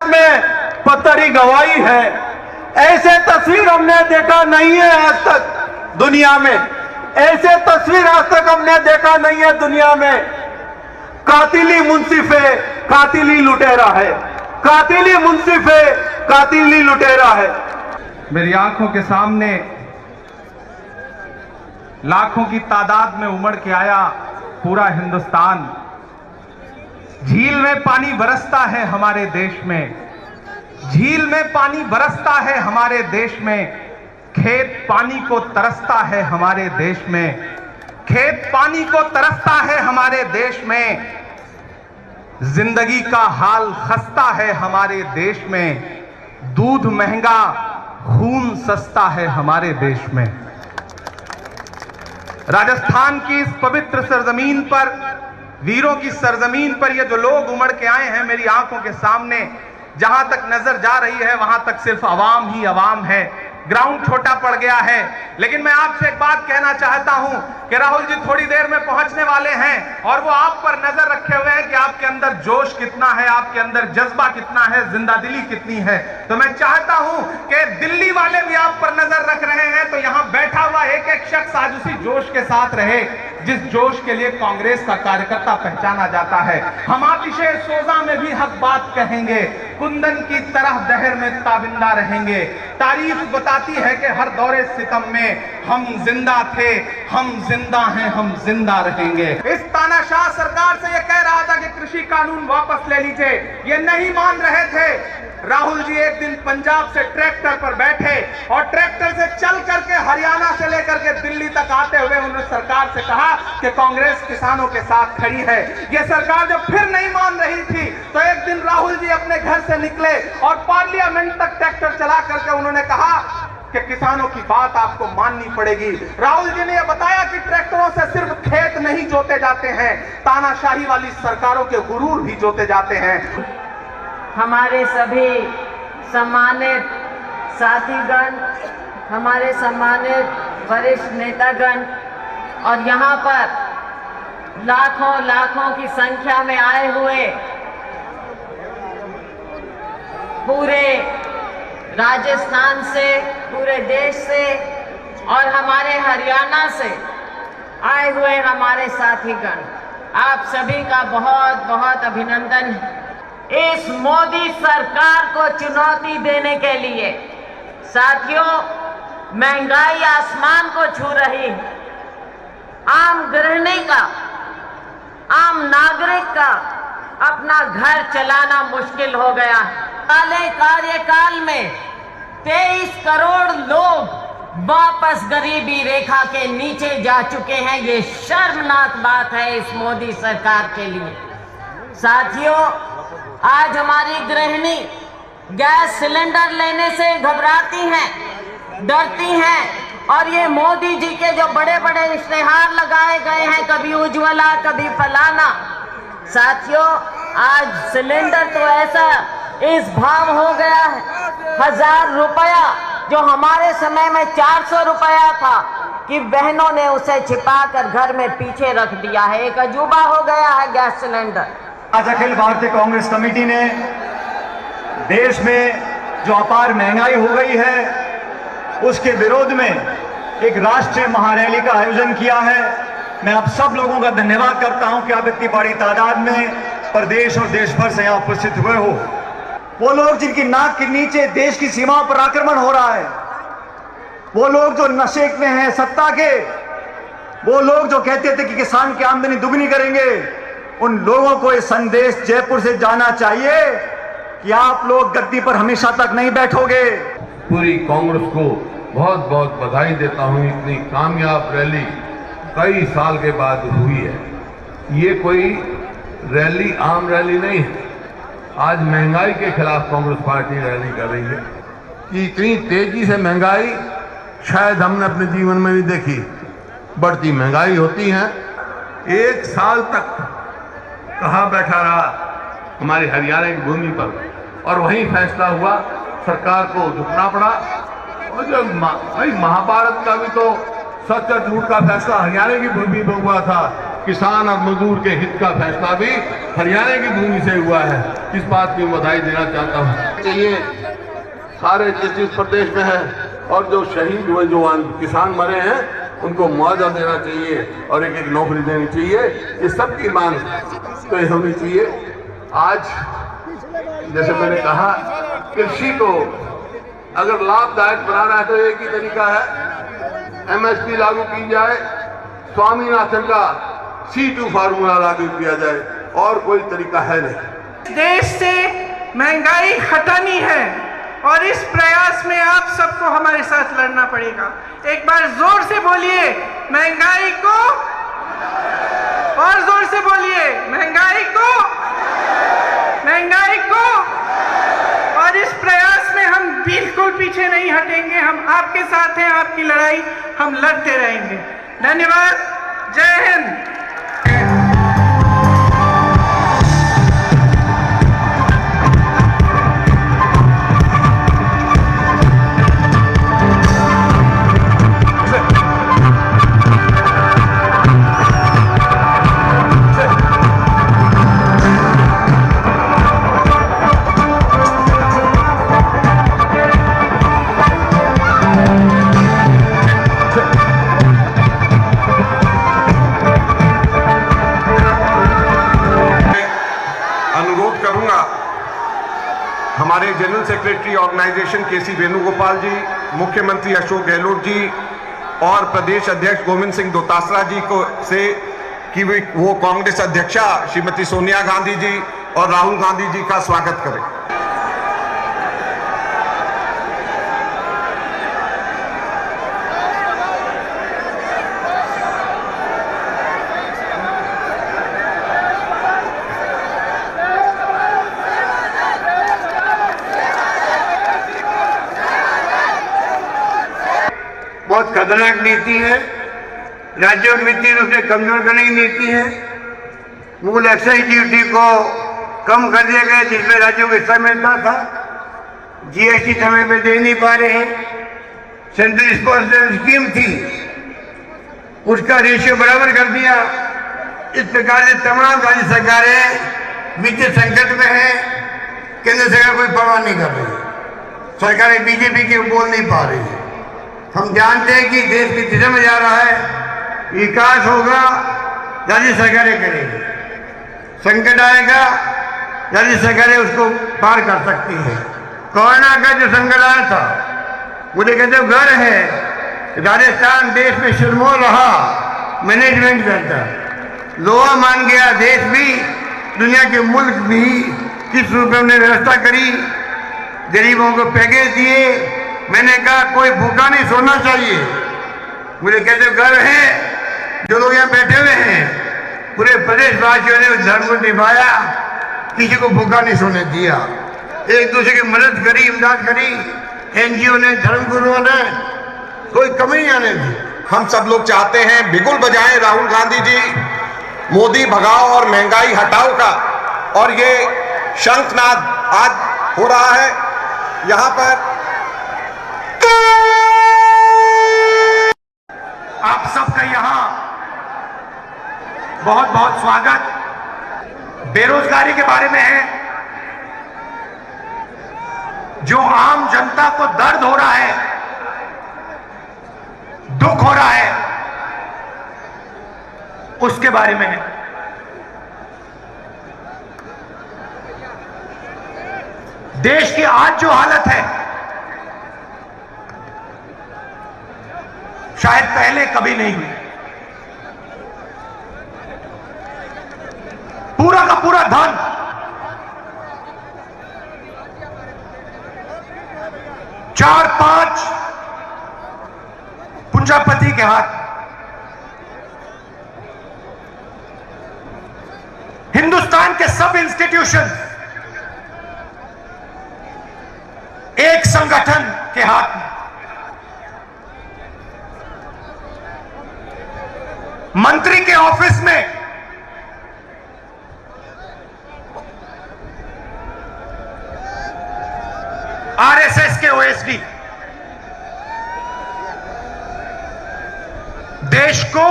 में पत्थरी गवाही है। ऐसे तस्वीर हमने देखा नहीं है आज तक दुनिया में, ऐसे तस्वीर आज तक हमने देखा नहीं है दुनिया में। कातिली मुंसिफ है, कातिली लुटेरा है, कातिली मुंसिफ है, कातिली लुटेरा है। मेरी आंखों के सामने लाखों की तादाद में उमड़ के आया पूरा हिंदुस्तान। झील में पानी बरसता है हमारे देश में, झील में पानी बरसता है हमारे देश में। खेत पानी को तरसता है हमारे देश में, खेत पानी को तरसता है हमारे देश में। जिंदगी का हाल खस्ता है हमारे देश में, दूध महंगा खून सस्ता है हमारे देश में। राजस्थान की इस पवित्र सरजमीन पर, वीरों की सरजमीन पर ये जो लोग उमड़ के आए हैं मेरी आंखों के सामने, जहां तक नजर जा रही है वहां तक सिर्फ अवाम ही अवाम है। ग्राउंड छोटा पड़ गया है। लेकिन मैं आपसे एक बात कहना चाहता हूं कि राहुल जी थोड़ी देर में पहुंचने वाले हैं और वो आप पर नजर रखे हुए हैं कि आपके अंदर जोश कितना है, आपके अंदर जज्बा कितना है, जिंदादिली कितनी है। तो मैं चाहता हूं कि दिल्ली वाले भी आप पर नजर रख रहे हैं, तो यहां बैठा हुआ एक एक शख्स आज उसी जोश के साथ रहे जिस जोश के लिए कांग्रेस का कार्यकर्ता पहचाना जाता है। हम आतिशे सोजा में भी हक बात कहेंगे, कुंदन की तरह दहर में ताबिंदा रहेंगे। तारीफ बताती है कि हर दौरे सितम में हम जिंदा थे, हम जिंदा हैं, हम जिंदा रहेंगे। इस तानाशाह सरकार से यह कह रहा था कि कृषि कानून वापस ले लीजिए, ये नहीं मान रहे थे। राहुल जी एक दिन पंजाब से ट्रैक्टर पर बैठे और ट्रैक्टर से चल करके हरियाणा से लेकर के दिल्ली तक आते हुए उन्होंने सरकार से कहा कि कांग्रेस किसानों के साथ खड़ी है। यह सरकार जब फिर नहीं मान रही थी तो एक दिन राहुल जी अपने घर से निकले और पार्लियामेंट तक ट्रैक्टर चला करके उन्होंने कहा कि किसानों की बात आपको माननी पड़ेगी। राहुल जी ने यह बताया कि ट्रैक्टरों से सिर्फ खेत नहीं जोते जाते हैं, तानाशाही वाली सरकारों के गुरूर भी जोते जाते हैं। हमारे सभी सम्मानित साथीगण, हमारे सम्मानित वरिष्ठ नेतागण और यहाँ पर लाखों लाखों की संख्या में आए हुए पूरे राजस्थान से, पूरे देश से और हमारे हरियाणा से आए हुए हमारे साथीगण, आप सभी का बहुत बहुत अभिनंदन है। इस मोदी सरकार को चुनौती देने के लिए साथियों, महंगाई आसमान को छू रही है। आम गृहिणी का, आम नागरिक का अपना घर चलाना मुश्किल हो गया है। पहले कार्यकाल में 23 करोड़ लोग वापस गरीबी रेखा के नीचे जा चुके हैं। ये शर्मनाक बात है इस मोदी सरकार के लिए। साथियों, आज हमारी गृहिणी गैस सिलेंडर लेने से घबराती हैं, डरती हैं और ये मोदी जी के जो बड़े बड़े इश्तेहार लगाए गए हैं, कभी उज्ज्वला कभी फलाना। साथियों, आज सिलेंडर तो ऐसा इस भाव हो गया है, 1000 रुपया जो हमारे समय में 400 रुपया था कि बहनों ने उसे छिपाकर घर में पीछे रख दिया है। एक अजूबा हो गया है गैस सिलेंडर। आज अखिल भारतीय कांग्रेस कमेटी ने देश में जो अपार महंगाई हो गई है उसके विरोध में एक राष्ट्रीय महारैली का आयोजन किया है। मैं आप सब लोगों का धन्यवाद करता हूं कि आप इतनी बड़ी तादाद में प्रदेश और देश भर से यहाँ उपस्थित हुए हो। वो लोग जिनकी नाक के नीचे देश की सीमाओं पर आक्रमण हो रहा है, वो लोग जो नशे में हैं सत्ता के, वो लोग जो कहते थे कि किसान की आमदनी दुगनी करेंगे, उन लोगों को ये संदेश जयपुर से जाना चाहिए कि आप लोग गद्दी पर हमेशा तक नहीं बैठोगे। पूरी कांग्रेस को बहुत बहुत बधाई देता हूं। इतनी कामयाब रैली कई साल के बाद हुई है। ये कोई रैली आम रैली नहीं है। आज महंगाई के खिलाफ कांग्रेस पार्टी रैली कर रही है कि इतनी तेजी से महंगाई शायद हमने अपने जीवन में नहीं देखी। बढ़ती महंगाई होती है। एक साल तक कहाँ बैठा रहा हमारी हरियाणा की भूमि पर और वहीं फैसला हुआ, सरकार को झुकना पड़ा। और जो भाई महाभारत का भी तो सच और झूठ का फैसला हरियाणा की भूमि पर हुआ था किसान और मजदूर के हित का फैसला भी हरियाणा की भूमि से हुआ है। इस बात की बधाई देना चाहता हूँ। चाहिए सारे जिस प्रदेश में है और जो शहीद हुए जो किसान मरे हैं उनको मुआवजा देना चाहिए और एक एक नौकरी देनी चाहिए। ये सबकी मांग तो ये होनी चाहिए। आज जैसे मैंने कहा, कृषि को अगर लाभदायक बनाना है तो एक ही तरीका है, MSP लागू की जाए, स्वामीनाथन का C2 फार्मूला लागू किया जाए, और कोई तरीका है नहीं। देश से महंगाई हटानी है और इस प्रयास में आप सबको हमारे साथ लड़ना पड़ेगा। एक बार जोर से बोलिए महंगाई को, और जोर से बोलिए महंगाई को, महंगाई को। और इस प्रयास में हम बिल्कुल पीछे नहीं हटेंगे। हम आपके साथ हैं, आपकी लड़ाई हम लड़ते रहेंगे। धन्यवाद। जय हिंद। हमारे general secretary organisation KC Venugopal ji, मुख्यमंत्री अशोक गहलोत जी और प्रदेश अध्यक्ष गोविंद सिंह दोतासरा जी को से कि वो कांग्रेस अध्यक्षा श्रीमती सोनिया गांधी जी और राहुल गांधी जी का स्वागत करें। बहुत खतरनाक नीति है, राज्यों की वित्तीय रूप से कमजोर करने की नीति है। मूल एक्साइज ड्यूटी को कम कर दिया गया जिसमें राज्यों को हिस्सा मिलता था। GST समय पे दे नहीं पा रहे हैं। सेंट्रल स्पॉन्सर्ड स्कीम थी, उसका रेशियो बराबर कर दिया। इस प्रकार से तमाम राज्य सरकारें वित्तीय संकट में है, केंद्र सरकार कोई परवाह नहीं कर रही। सरकारें BJP की बोल नहीं पा रही है। हम जानते हैं कि देश की दिशा में जा रहा है, विकास होगा, राज्य सरकारें करेंगी। संकट आएगा, राज्य सरकारें उसको पार कर सकती हैं। कोरोना का जो संकट आया था, मुझे कहते घर है, राजस्थान देश में सिरमौर रहा मैनेजमेंट करता, लोहा मान गया देश भी, दुनिया के मुल्क भी। किस रूप में हमने व्यवस्था करी, गरीबों को पैकेज दिए। मैंने कहा कोई भूखा नहीं सोना चाहिए। मुझे कहते घर है, जो लोग यहाँ बैठे हुए हैं, पूरे प्रदेशवासियों ने उस धर्म को निभाया, किसी को भूखा नहीं सोने दिया। एक दूसरे की मदद करी, इमदाद करी, NGO ने, धर्मगुरुओं ने, कोई कमी नहीं आने दी। हम सब लोग चाहते हैं बिगुल बजाएं राहुल गांधी जी मोदी भगाओ और महंगाई हटाओ का, और ये शंखनाद आज हो रहा है यहाँ पर। आप सबका यहाँ बहुत बहुत स्वागत। बेरोजगारी के बारे में है, जो आम जनता को दर्द हो रहा है, दुख हो रहा है, उसके बारे में है। देश की आज जो हालत है, शायद पहले कभी नहीं हुई। पूरा का पूरा धन चार पांच पूंजीपति के हाथ। हिंदुस्तान के सब इंस्टीट्यूशन एक संगठन के हाथ में। मंत्री के ऑफिस में RSS के OSD। देश को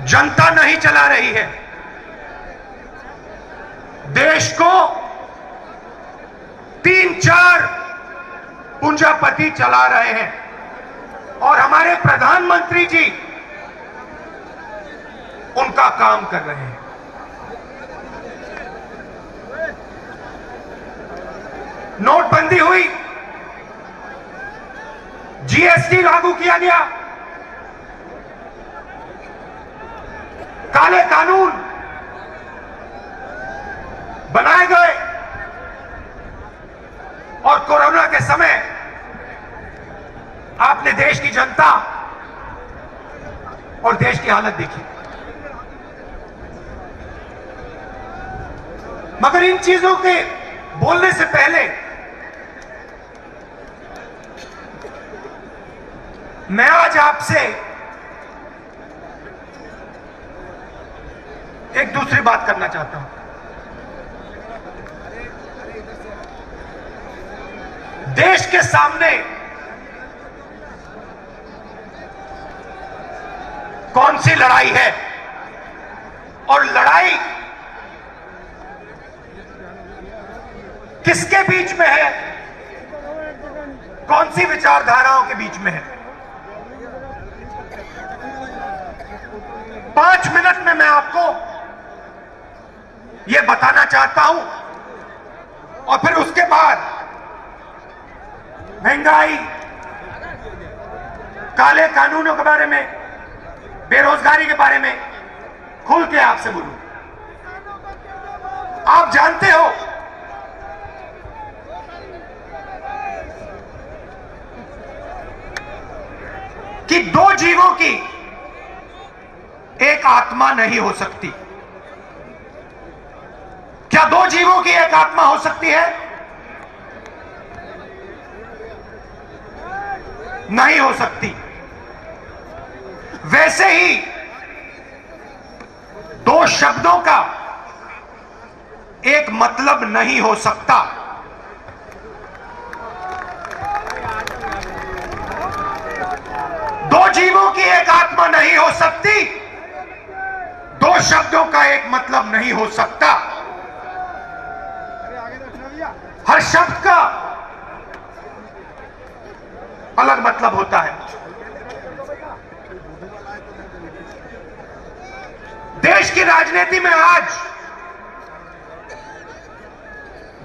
जनता नहीं चला रही है, देश को 3-4 पूंजीपति चला रहे हैं और हमारे प्रधानमंत्री जी उनका काम कर रहे हैं। नोटबंदी हुई, जीएसटी लागू किया गया, काले कानून बनाए गए और कोरोना के समय आपने देश की जनता और देश की हालत देखी। मगर इन चीजों के बोलने से पहले मैं आज आपसे एक दूसरी बात करना चाहता हूं। देश के सामने कौन सी लड़ाई है और लड़ाई किसके बीच में है, कौन सी विचारधाराओं के बीच में है। 5 मिनट में मैं आपको यह बताना चाहता हूं और फिर उसके बाद महंगाई, काले कानूनों के बारे में, बेरोजगारी के बारे में खुल के आपसे बोलूं। आप जानते हो कि 2 जीवों की एक आत्मा नहीं हो सकती। क्या 2 जीवों की एक आत्मा हो सकती है? नहीं हो सकती। वैसे ही 2 शब्दों का एक मतलब नहीं हो सकता। दो जीवों की एक आत्मा नहीं हो सकती, 2 शब्दों का एक मतलब नहीं हो सकता। हर शब्द का अलग मतलब होता है। देश की राजनीति में आज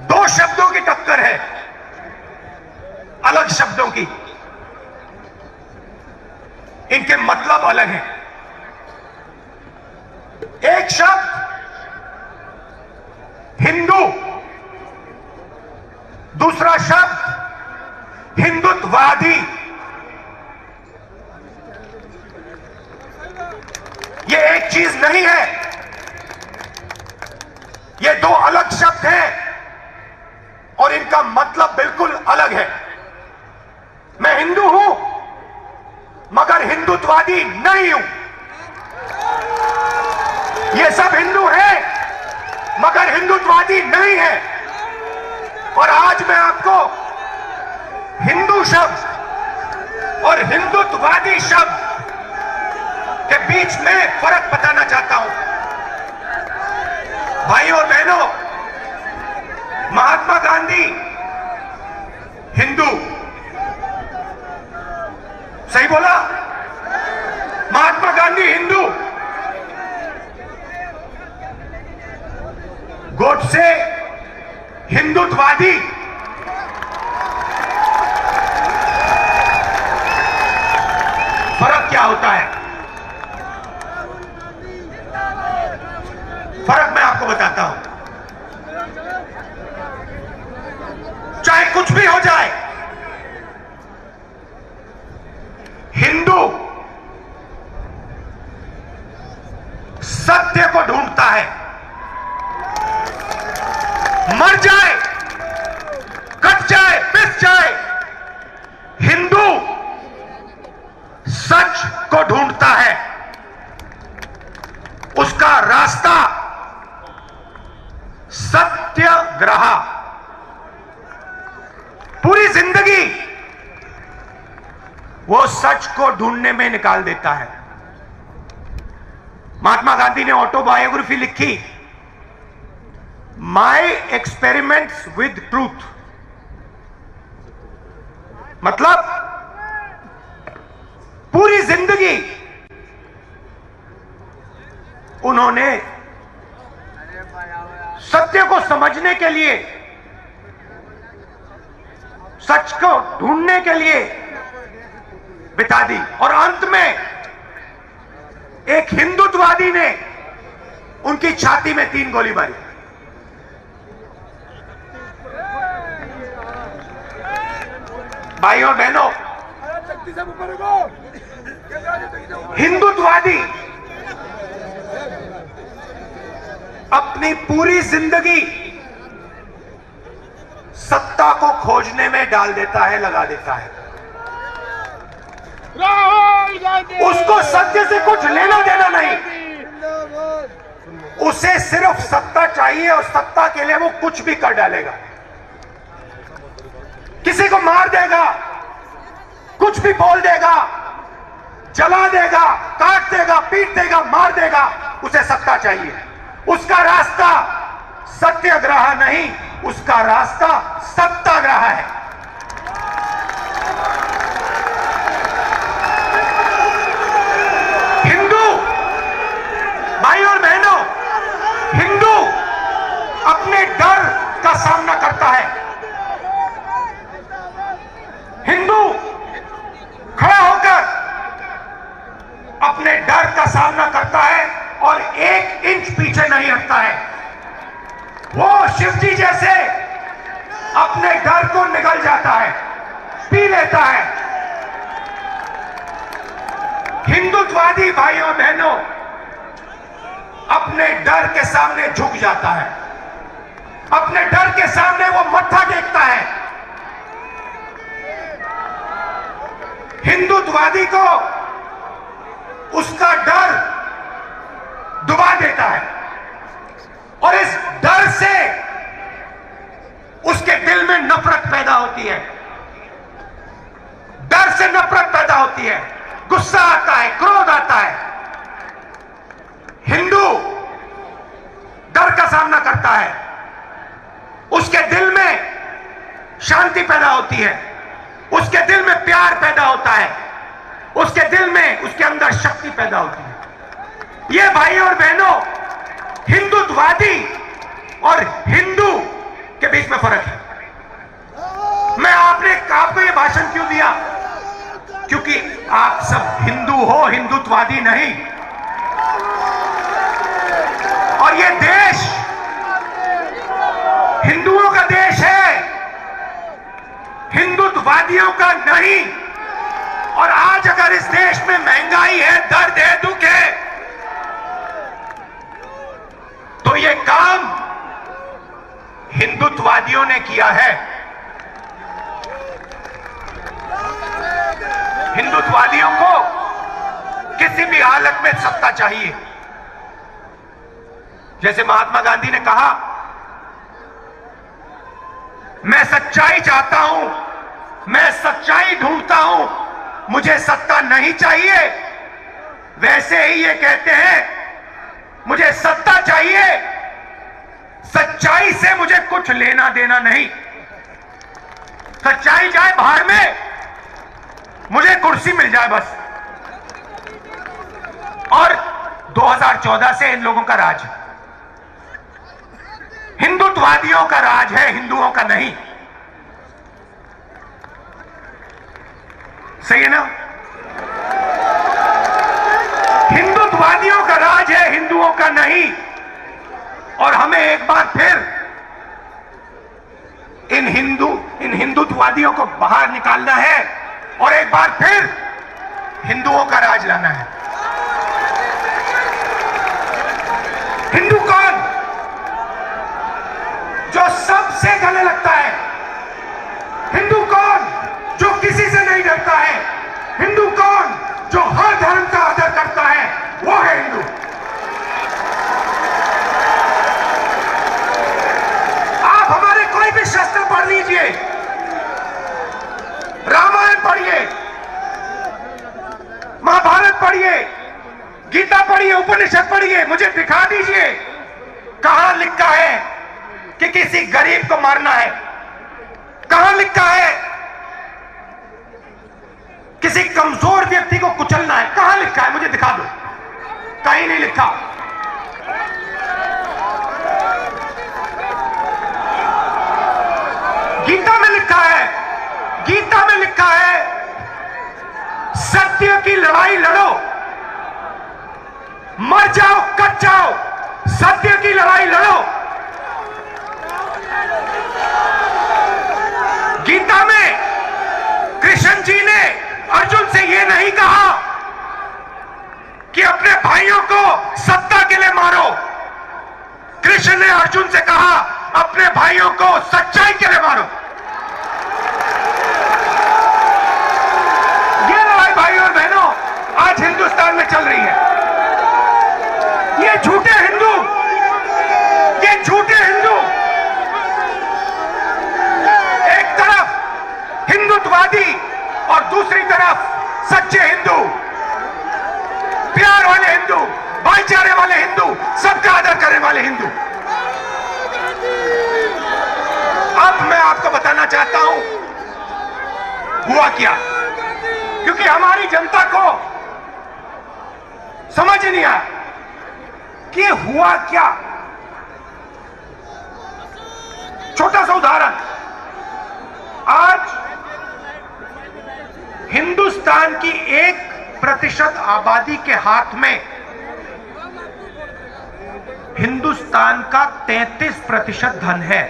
2 शब्दों की टक्कर है, अलग शब्दों की। इनके मतलब अलग हैं। एक शब्द हिंदू, दूसरा शब्द हिंदुत्ववादी। ये एक चीज नहीं है, ये 2 अलग शब्द हैं और इनका मतलब बिल्कुल अलग है। मैं हिंदू हूं मगर हिंदुत्ववादी नहीं हूं। ये सब हिंदू हैं मगर हिंदुत्ववादी नहीं है। और आज मैं आपको हिंदू शब्द और हिंदुत्ववादी शब्द के बीच में फर्क बताना चाहता हूं। भाइयों और बहनों, महात्मा गांधी हिंदू, सही बोला? महात्मा गांधी हिंदू, गोडसे हिंदुत्ववादी। फर्क क्या होता है? फर्क मैं आपको बताता हूं। चाहे कुछ भी हो जाए, हिंदू सत्य को ढूंढता है। मर जाए, कट जाए, पिस जाए, हिंदू सच को ढूंढता है। उसका रास्ता सत्याग्रह। पूरी जिंदगी वो सच को ढूंढने में निकाल देता है। महात्मा गांधी ने ऑटोबायोग्राफी लिखी, माई एक्सपेरिमेंट्स विद ट्रूथ। मतलब पूरी जिंदगी उन्होंने सत्य को समझने के लिए, सच को ढूंढने के लिए बिता दी, और अंत में एक हिंदुत्ववादी ने उनकी छाती में 3 गोली मारी। भाइयों और बहनों, हिंदुत्ववादी अपनी पूरी जिंदगी सत्ता को खोजने में डाल देता है, लगा देता है। उसको सत्य से कुछ लेना देना नहीं, उसे सिर्फ सत्ता चाहिए और सत्ता के लिए वो कुछ भी कर डालेगा। किसी को मार देगा, कुछ भी बोल देगा, जला देगा, काट देगा, पीट देगा, मार देगा, उसे सत्ता चाहिए। उसका रास्ता सत्याग्रह नहीं, उसका रास्ता सत्याग्रह है। हिंदू भाइयों और बहनों, हिंदू अपने डर का सामना करता है। हिंदू खड़ा होकर अपने डर का सामना करता है और 1 इंच पीछे नहीं हटता है। वो शिवजी जैसे अपने डर को निगल जाता है, पी लेता है। हिंदुत्ववादी भाइयों बहनों अपने डर के सामने झुक जाता है, अपने डर के सामने वो मत्था टेकता है। हिंदुत्ववादी को उसका डर डुबा देता है और इस डर से उसके दिल में नफरत पैदा होती है, डर से नफरत पैदा होती है, गुस्सा आता है, क्रोध आता है। हिंदू डर का सामना करता है, उसके दिल में शांति पैदा होती है, उसके दिल में प्यार पैदा होता है, उसके दिल में, उसके अंदर शक्ति पैदा होती है। ये भाइयों और बहनों, हिंदुत्ववादी और हिंदू के बीच में फर्क है। मैं आपको ये भाषण क्यों दिया? क्योंकि आप सब हिंदू हो, हिंदुत्ववादी नहीं। और ये देश हिंदुओं का देश है, हिंदुत्ववादियों का नहीं। और आज अगर इस देश में महंगाई है, दर्द है, दुख है, तो ये काम हिंदुत्ववादियों ने किया है। हिंदुत्ववादियों को किसी भी हालत में सत्ता चाहिए। जैसे महात्मा गांधी ने कहा, मैं सच्चाई चाहता हूं, मैं सच्चाई ढूंढता हूं, मुझे सत्ता नहीं चाहिए। वैसे ही ये कहते हैं, मुझे सत्ता चाहिए, सच्चाई से मुझे कुछ लेना देना नहीं। सच्चाई जाए बाहर में, मुझे कुर्सी मिल जाए बस। और 2014 से इन लोगों का राज है, हिंदुत्ववादियों का राज है, हिंदुओं का नहीं। सही है ना? हिंदुत्ववादियों का राज है, हिंदुओं का नहीं। और हमें एक बार फिर इन हिंदुत्ववादियों को बाहर निकालना है और एक बार फिर हिंदुओं का राज लाना है। हिंदू कौन? जो सबसे गले लगता है। हिंदू कौन? जो किसी से नहीं डरता है। हिंदू कौन? जो हर धर्म का आदर करता है, वो है हिंदू। आप हमारे कोई भी शास्त्र पढ़ लीजिए, रामायण पढ़िए, महाभारत पढ़िए, गीता पढ़िए, उपनिषद पढ़िए, मुझे दिखा दीजिए कहां लिखा है कि किसी गरीब को मारना है, कहां लिखा है किसी कमजोर व्यक्ति को कुचलना है, कहां लिखा है? मुझे दिखा दो। कहीं नहीं लिखा। गीता में लिखा है, गीता में लिखा है सत्य की लड़ाई लड़ो, मर जाओ कट जाओ, सत्य की लड़ाई लड़ो। गीता में कृष्ण जी ने अर्जुन से यह नहीं कहा कि अपने भाइयों को सत्ता के लिए मारो। कृष्ण ने अर्जुन से कहा अपने भाइयों को सच्चाई के लिए मारो। ये लड़ाई भाइयों और बहनों आज हिंदुस्तान में चल रही है। ये झूठे हिंदू, ये झूठे हिंदू एक तरफ हिंदुत्ववादी और दूसरी तरफ सच्चे हिंदू, प्यार वाले हिंदू, भाईचारे वाले हिंदू, सबका आदर करने वाले हिंदू। अब मैं आपको बताना चाहता हूं हुआ क्या, क्योंकि हमारी जनता को समझ नहीं आया कि हुआ क्या। छोटा सा उदाहरण, आज हिंदुस्तान की 1% आबादी के हाथ में हिंदुस्तान का 33% धन है।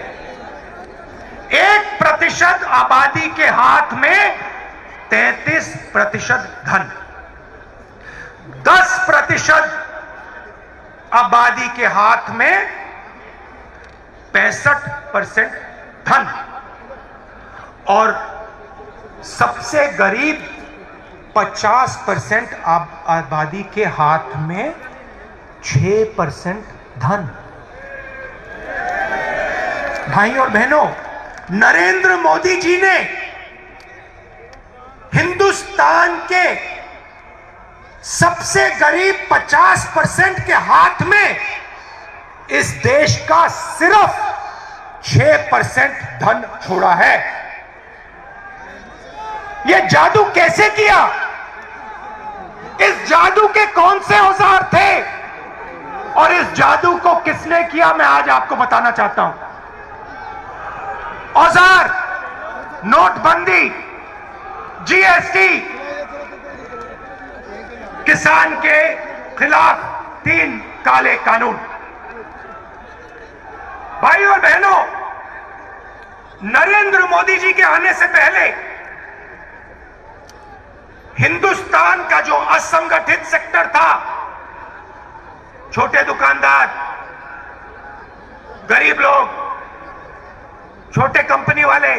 1% आबादी के हाथ में 33% धन, 10% आबादी के हाथ में 65% धन, और सबसे गरीब 50% आबादी के हाथ में 6% धन। भाई और बहनों, नरेंद्र मोदी जी ने हिंदुस्तान के सबसे गरीब 50% के हाथ में इस देश का सिर्फ 6% धन छोड़ा है। यह जादू कैसे किया? इस जादू के कौन से औजार थे और इस जादू को किसने किया, मैं आज आपको बताना चाहता हूं। औजार नोटबंदी, जीएसटी, किसान के खिलाफ 3 काले कानून। भाइयों और बहनों, नरेंद्र मोदी जी के आने से पहले हिंदुस्तान का जो असंगठित सेक्टर था, छोटे दुकानदार, गरीब लोग, छोटे कंपनी वाले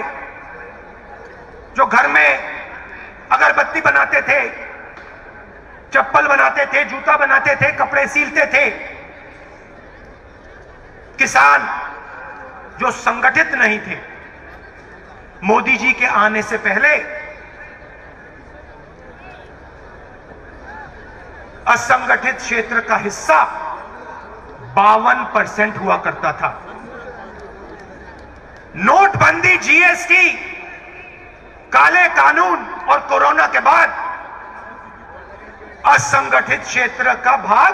जो घर में अगरबत्ती बनाते थे, चप्पल बनाते थे, जूता बनाते थे, कपड़े सीलते थे, किसान जो संगठित नहीं थे, मोदी जी के आने से पहले असंगठित क्षेत्र का हिस्सा 52% हुआ करता था। नोटबंदी, जीएसटी, काले कानून और कोरोना के बाद असंगठित क्षेत्र का भाग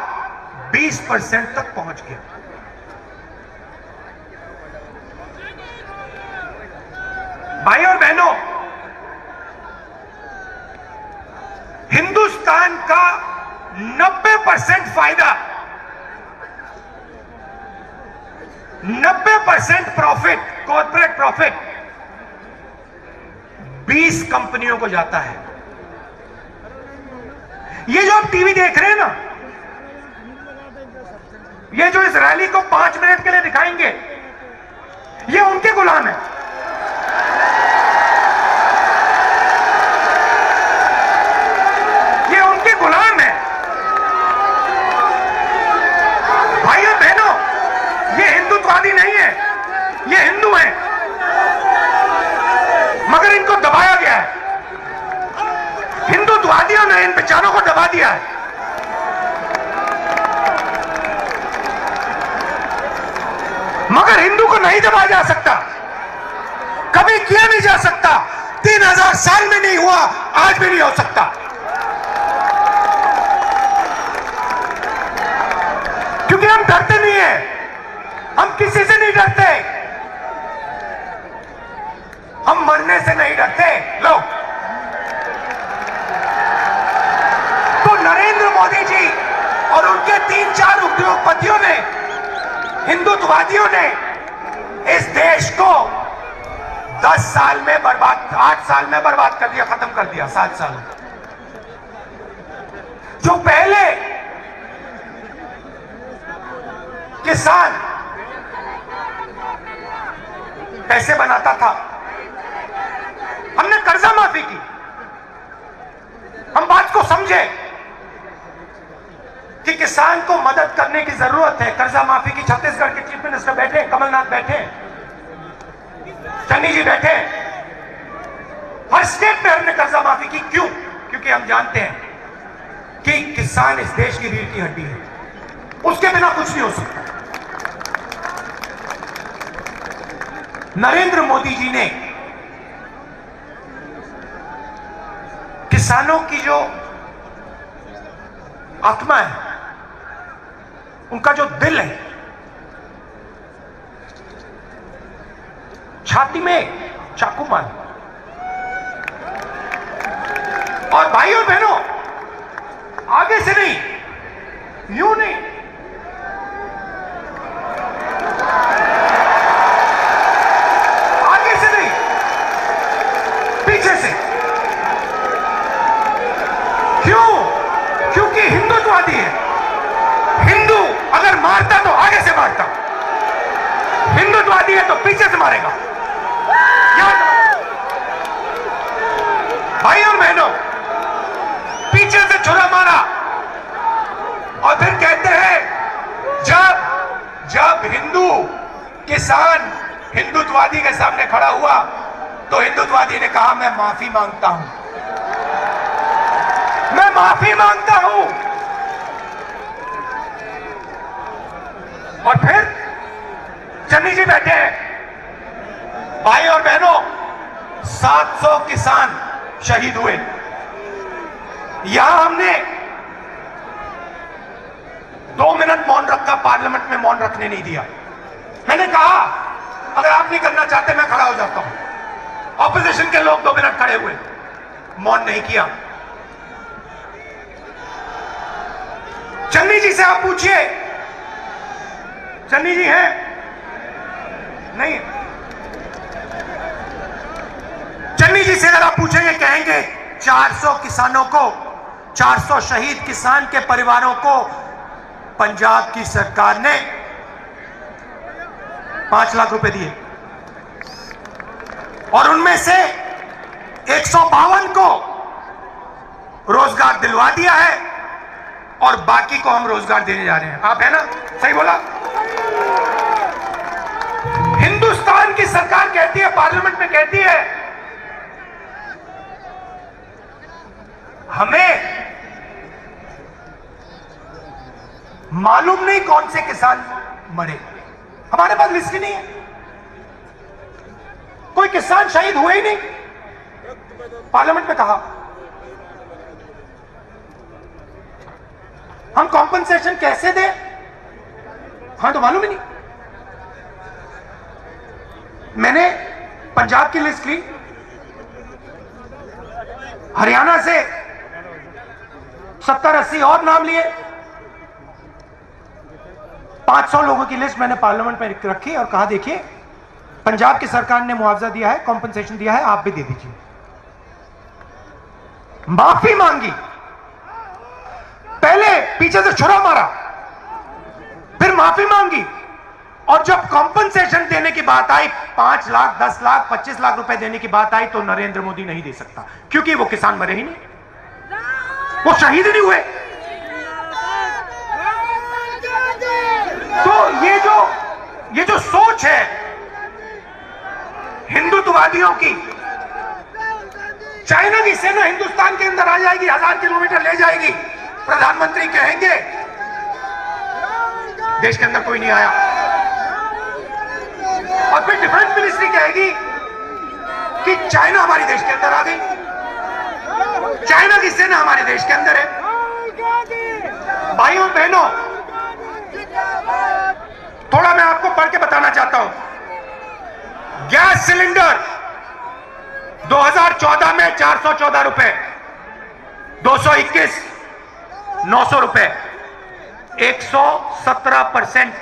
20% तक पहुंच गया। भाई और बहनों, हिंदुस्तान का 90% फायदा, 90% प्रॉफिट, कॉर्पोरेट प्रॉफिट 20 कंपनियों को जाता है। ये जो आप टीवी देख रहे हैं ना, ये जो इस रैली को 5 मिनट के लिए दिखाएंगे, ये उनके गुलाम है। ये उनके गुलाम है। भाइयों बहनों, ये हिंदुत्ववादी नहीं है, ये हिंदू हैं, मगर इनको दबाया गया है। हिंदुत्ववादियों ने इन बेचारों को दबा दिया है। मगर हिंदू को नहीं दबाया जा सकता, कभी किया नहीं जा सकता। 3000 साल में नहीं हुआ, आज भी नहीं हो सकता। क्योंकि हम डरते नहीं है, हम किसी से नहीं डरते, हम मरने से नहीं डरते। लो, तो नरेंद्र मोदी जी और उनके 3-4 उद्योगपतियों ने, हिंदुत्ववादियों ने इस देश को 10 साल में बर्बाद, 8 साल में बर्बाद कर दिया, खत्म कर दिया। 7 साल जो पहले किसान पैसे बनाता था, हमने कर्जा माफी की। हम बात को समझे कि किसान को मदद करने की जरूरत है। कर्जा माफी की छत्तीसगढ़ के चीफ मिनिस्टर बैठे, कमलनाथ बैठे, चन्नी जी बैठे, हर स्टेट में हमने कर्जा माफी की। क्यों? क्योंकि हम जानते हैं कि किसान इस देश की रीढ़ की हड्डी है, उसके बिना कुछ नहीं हो सकता। नरेंद्र मोदी जी ने किसानों की जो आत्मा है, उनका जो दिल है, छाती में चाकू मार। और भाई और बहनों, आगे से नहीं, यूं नहीं, आगे से नहीं, पीछे से। क्यों? क्योंकि हिंदुत्ववादी है। हिंदू अगर मारता तो आगे से मारता, हिंदुत्ववादी है तो पीछे से मारेगा। भाई और बहनों, पीछे से छुरा मारा और फिर कहते हैं जब हिंदू किसान हिंदुत्ववादी के सामने खड़ा हुआ तो हिंदुत्ववादी ने कहा मैं माफी मांगता हूं, मैं माफी मांगता हूं। और फिर चन्नी जी बैठे हैं। भाई और बहनों, 700 किसान शहीद हुए। यहां हमने 2 मिनट मौन रखा, पार्लियामेंट में मौन रखने नहीं दिया। मैंने कहा अगर आप नहीं करना चाहते मैं खड़ा हो जाता हूं। ऑपोजिशन के लोग 2 मिनट खड़े हुए, मौन नहीं किया। चन्नी जी से आप पूछिए, चन्नी जी हैं? नहीं। चन्नी जी से अगर आप पूछेंगे, कहेंगे 400 किसानों को, 400 शहीद किसान के परिवारों को पंजाब की सरकार ने 5 लाख रुपए दिए और उनमें से 152 को रोजगार दिलवा दिया है और बाकी को हम रोजगार देने जा रहे हैं। आप है ना? सही बोला। हिंदुस्तान की सरकार कहती है, पार्लियामेंट में कहती है, हमें मालूम नहीं कौन से किसान मरे, हमारे पास लिस्ट ही नहीं है, कोई किसान शहीद हुए ही नहीं। पार्लियामेंट में कहा हम कॉम्पनसेशन कैसे दें, हाँ तो मालूम ही नहीं। मैंने पंजाब की लिस्ट ली, हरियाणा से 70-80 और नाम लिए, 500 लोगों की लिस्ट मैंने पार्लियामेंट में रखी और कहा देखिए पंजाब की सरकार ने मुआवजा दिया है, कॉम्पनसेशन दिया है, आप भी दे दीजिए। माफी मांगी, पहले पीछे से छुरा मारा, फिर माफी मांगी और जब कॉम्पनसेशन देने की बात आई, 5 लाख, 10 लाख, 25 लाख रुपए देने की बात आई तो नरेंद्र मोदी नहीं दे सकता, क्योंकि वो किसान मरे ही नहीं, वो शहीद नहीं हुए। तो ये जो सोच है हिंदुत्ववादियों की, चाइना की सेना हिंदुस्तान के अंदर आ जाएगी, 1000 किलोमीटर ले जाएगी, प्रधानमंत्री कहेंगे देश के अंदर कोई नहीं आया, डिफेंस मिनिस्ट्री कहेगी कि चाइना हमारे देश के अंदर आ गई, चाइना की सेना हमारे देश के अंदर है। भाइयों बहनों, थोड़ा मैं आपको पढ़ के बताना चाहता हूं। गैस सिलेंडर 2014 में 414 रुपए, 221 900 रुपए, 117%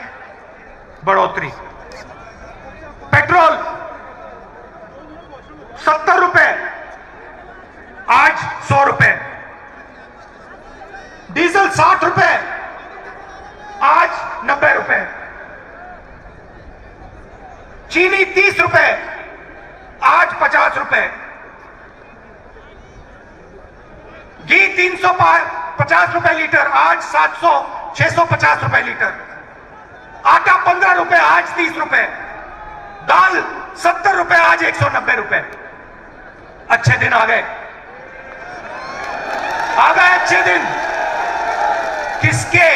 बढ़ोतरी। पेट्रोल 70 रुपए, आज 100 रुपए। डीजल 60 रुपए, आज 90 रुपए। चीनी 30 रुपए, आज 50 रुपए। घी 350 रुपए लीटर, आज 650 रुपए लीटर। आटा 15 रुपए, आज 30 रुपए। दाल 70 रुपए, आज 190 रुपए। अच्छे दिन आ गए, अच्छे दिन। किसके?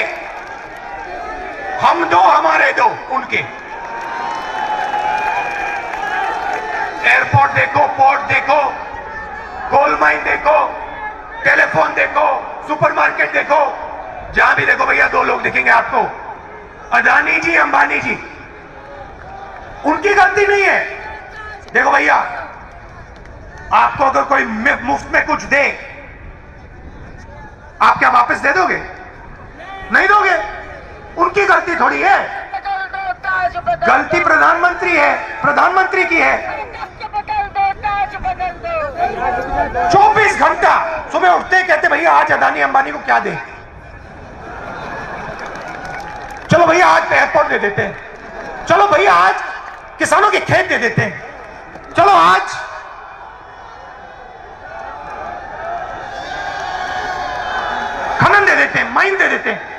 हम दो, हमारे दो, उनके। एयरपोर्ट देखो, पोर्ट देखो, कोल माइन देखो, टेलीफोन देखो, सुपरमार्केट देखो, जहां भी देखो भैया दो लोग दिखेंगे आपको, अदानी जी, अंबानी जी। उनकी गलती नहीं है। देखो भैया, आपको अगर कोई मुफ्त में कुछ दे, आप क्या वापस दे दोगे? नहीं दोगे। उनकी गलती थोड़ी है, गलती प्रधानमंत्री है, प्रधानमंत्री की है। 24 घंटा सुबह उठते ही कहते भैया आज अदानी अंबानी को क्या दे, चलो भैया आज एयरपोर्ट दे देते हैं, चलो भैया आज किसानों के खेत दे देते हैं, चलो आज खनन दे देते हैं, माइन दे देते हैं।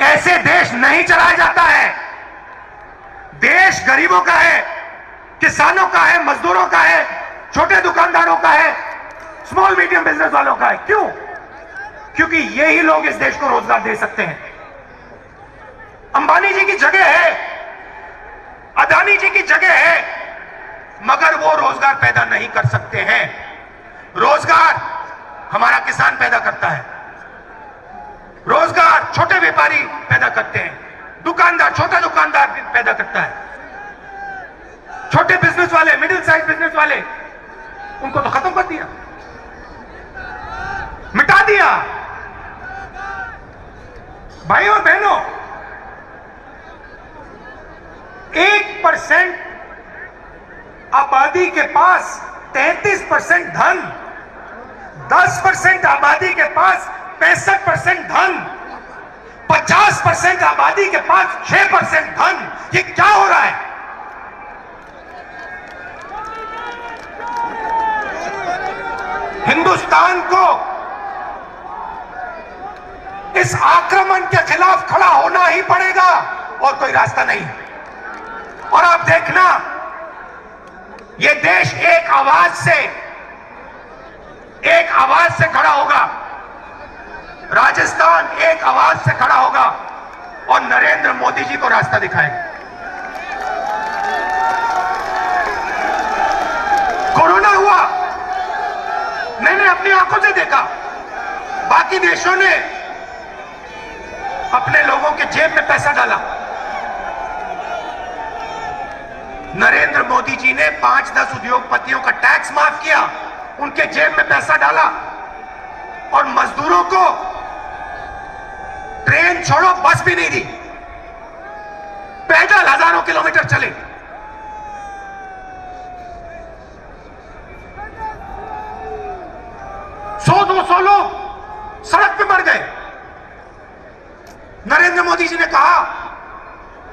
ऐसे देश नहीं चलाया जाता है। देश गरीबों का है, किसानों का है, मजदूरों का है, छोटे दुकानदारों का है, स्मॉल मीडियम बिजनेस वालों का है। क्यों? क्योंकि यही लोग इस देश को रोजगार दे सकते हैं। अंबानी जी की जगह है, अदानी जी की जगह है, मगर वो रोजगार पैदा नहीं कर सकते हैं। रोजगार हमारा किसान पैदा करता है, रोजगार छोटे व्यापारी पैदा करते हैं, दुकानदार, छोटा दुकानदार पैदा करता है। छोटे बिजनेस वाले, मिडिल साइज बिजनेस वाले, उनको तो खत्म कर दिया, मिटा दिया। भाइयों और बहनों, 1% आबादी के पास 33% धन, 10% आबादी के पास 65% धन, 50% आबादी के पास 6% धन। ये क्या हो रहा है? हिंदुस्तान को इस आक्रमण के खिलाफ खड़ा होना ही पड़ेगा और कोई रास्ता नहीं। और आप देखना, ये देश एक आवाज से खड़ा होगा। राजस्थान एक आवाज से खड़ा होगा और नरेंद्र मोदी जी को रास्ता दिखाएगा। कोरोना हुआ, मैंने अपनी आंखों से देखा। बाकी देशों ने अपने लोगों के जेब में पैसा डाला। नरेंद्र मोदी जी ने 5-10 उद्योगपतियों का टैक्स माफ किया, उनके जेब में पैसा डाला और मजदूरों को ट्रेन छोड़ो बस भी नहीं दी, पैदल हजारों किलोमीटर चले। सौ 200 लोग सड़क पे मर गए। नरेंद्र मोदी जी ने कहा,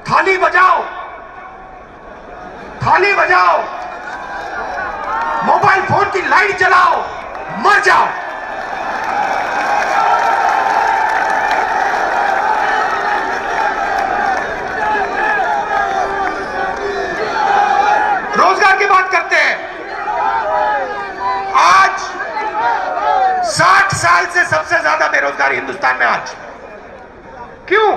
थाली बजाओ, थाली बजाओ, मोबाइल फोन की लाइट जलाओ, मर जाओ। रोजगार की बात करते हैं। आज 60 साल से सबसे ज्यादा बेरोजगारी हिंदुस्तान में आज। क्यों?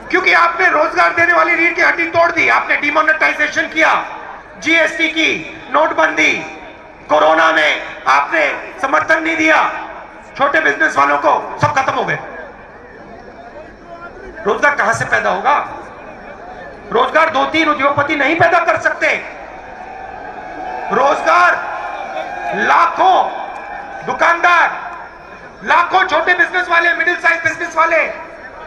क्योंकि क्योंकि आपने रोजगार देने वाली रीढ़ की हड्डी तोड़ दी, आपने डिमोनेटाइजेशन किया, जीएसटी की, नोटबंदी, कोरोना में आपने समर्थन नहीं दिया, छोटे बिजनेस वालों को, सब खत्म हो गए। रोजगार कहां से पैदा होगा? रोजगार 2-3 उद्योगपति नहीं पैदा कर सकते। रोजगार लाखों दुकानदार, लाखों छोटे बिजनेस वाले, मिडिल साइज बिजनेस वाले,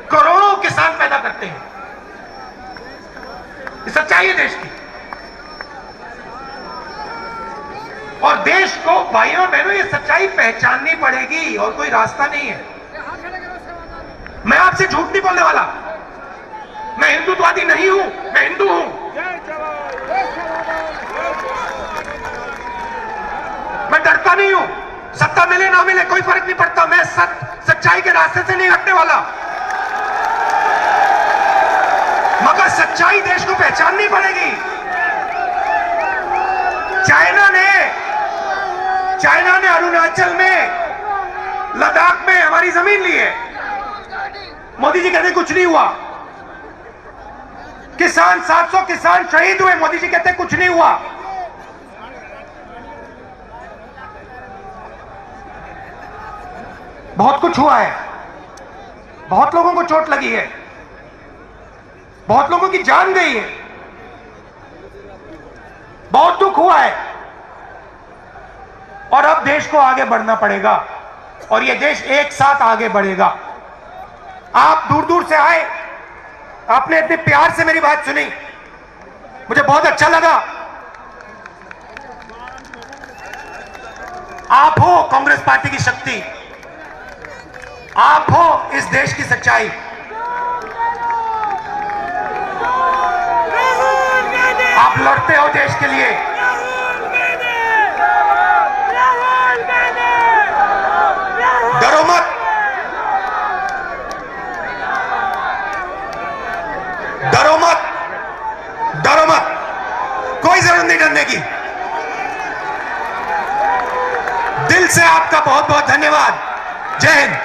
करोड़ों किसान पैदा करते हैं। ये सच्चाई है देश की। और देश को भाइयों बहनों ये सच्चाई पहचाननी पड़ेगी और कोई रास्ता नहीं है। मैं आपसे झूठ नहीं बोलने वाला, मैं हिंदुत्ववादी नहीं हूं, मैं हिंदू हूं। मैं डरता नहीं हूं, सत्ता मिले ना मिले कोई फर्क नहीं पड़ता, मैं सच्चाई के रास्ते से नहीं हटने वाला। मगर सच्चाई देश को पहचाननी पड़ेगी। चाइना ने अरुणाचल में, लद्दाख में हमारी जमीन ली है। मोदी जी कहते कुछ नहीं हुआ। किसान 700 किसान शहीद हुए, मोदी जी कहते कुछ नहीं हुआ। बहुत कुछ हुआ है, बहुत लोगों को चोट लगी है, बहुत लोगों की जान गई है, बहुत दुख हुआ है। और अब देश को आगे बढ़ना पड़ेगा और यह देश एक साथ आगे बढ़ेगा। आप दूर दूर से आए, आपने इतने प्यार से मेरी बात सुनी, मुझे बहुत अच्छा लगा। आप हो कांग्रेस पार्टी की शक्ति, आप हो इस देश की सच्चाई। आप लड़ते हो देश के लिए। डरो मत, डरो मत, डरो मत, कोई जरूरत नहीं डरने की। दिल से आपका बहुत बहुत धन्यवाद। जय हिंद।